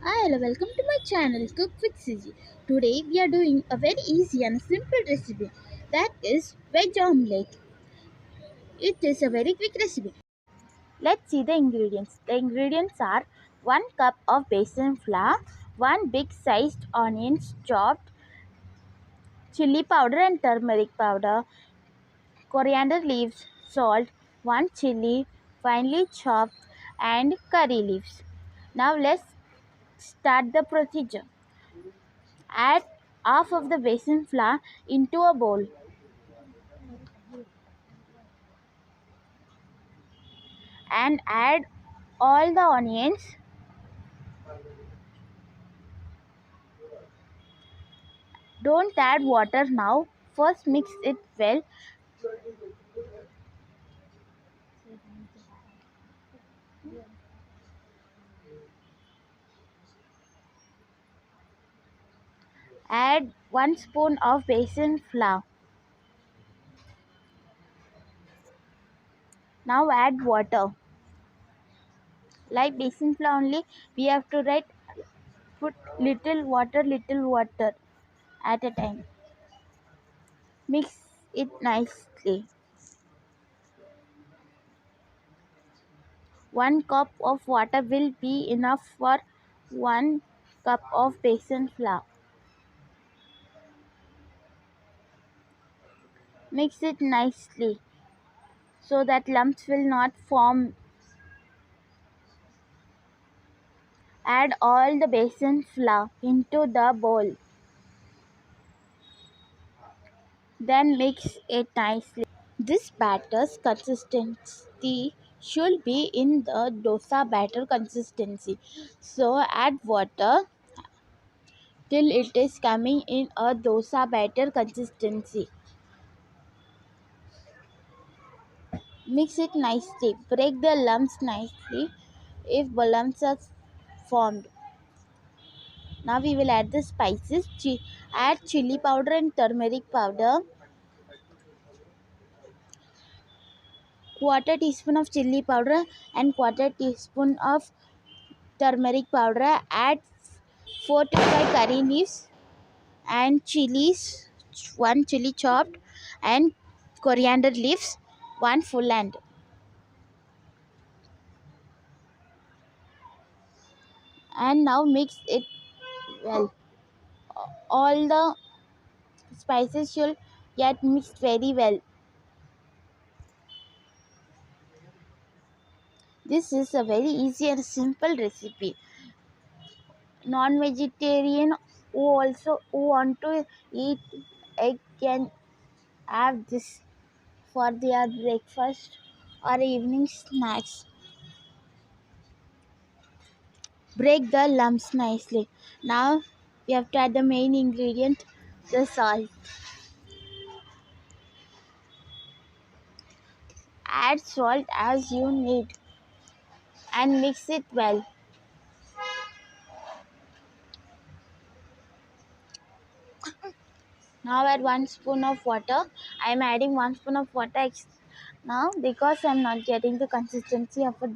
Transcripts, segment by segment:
Hi, hello, welcome to my channel Cook with Siji. Today we are doing a very easy and simple recipe that is veg omelette. It is a very quick recipe. Let's see the ingredients. The ingredients are 1 cup of basin flour, 1 big sized onions chopped, chili powder and turmeric powder, coriander leaves, salt, 1 chili finely chopped and curry leaves. Now let's start the procedure. Add half of the basin flour into a bowl and add all the onions. Don't add water now. First mix it well. Add 1 spoon of basin flour. Now add water. Like basin flour only, we have to write put little water at a time. Mix it nicely. 1 cup of water will be enough for 1 cup of basin flour. Mix it nicely so that lumps will not form. Add all the basin flour into the bowl. Then mix it nicely. This batter's consistency should be in the dosa batter consistency. So add water till it is coming in a dosa batter consistency. Mix it nicely. Break the lumps nicely if lumps are formed. Now we will add the spices. Add chili powder and turmeric powder. Quarter teaspoon of chili powder and quarter teaspoon of turmeric powder. Add 4 to 5 curry leaves and chilies, 1 chili chopped and coriander leaves, 1 full hand. And now mix it well. All the spices should get mixed very well. This is a very easy and simple recipe. Non-vegetarian who want to eat egg can have this for their breakfast or evening snacks. Break the lumps nicely. Now we have to add the main ingredient, the salt. Add salt as you need and mix it well. Now add 1 spoon of water. I am adding 1 spoon of water now because I am not getting the consistency of a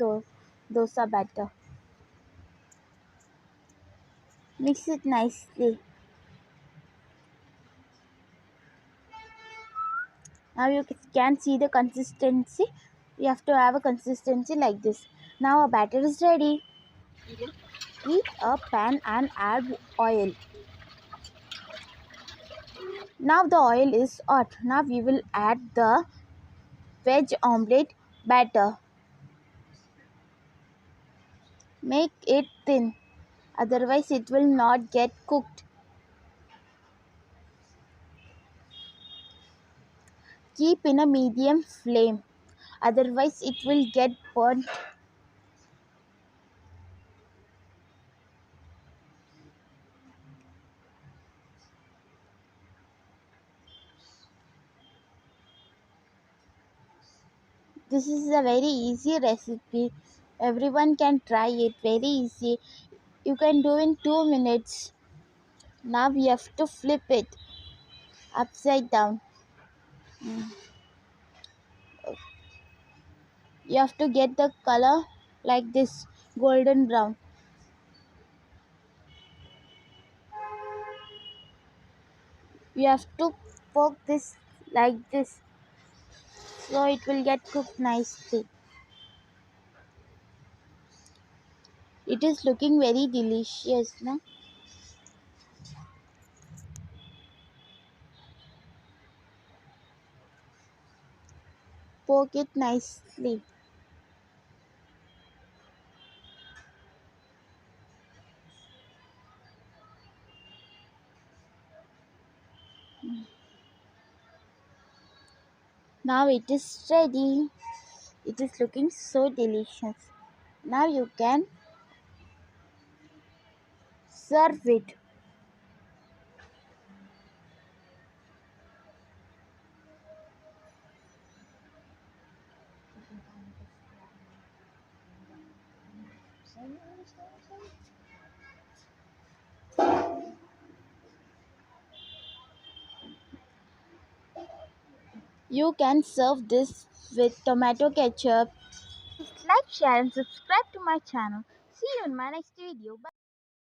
dosa batter. Mix it nicely. Now you can see the consistency. You have to have a consistency like this. Now our batter is ready. Heat a pan and add oil. Now the oil is hot. Now we will add the veg omelette batter. Make it thin, otherwise it will not get cooked. Keep in a medium flame, otherwise it will get burnt. This is a very easy recipe. Everyone can try it. Very easy. You can do in 2 minutes. Now we have to flip it upside down. You have to get the color like this, golden brown. You have to poke this like this so it will get cooked nicely. It is looking very delicious, no? Poke it nicely. Now it is ready. It is looking so delicious. Now you can serve it. You can serve this with tomato ketchup. Like, share and subscribe to my channel. See you in my next video. Bye.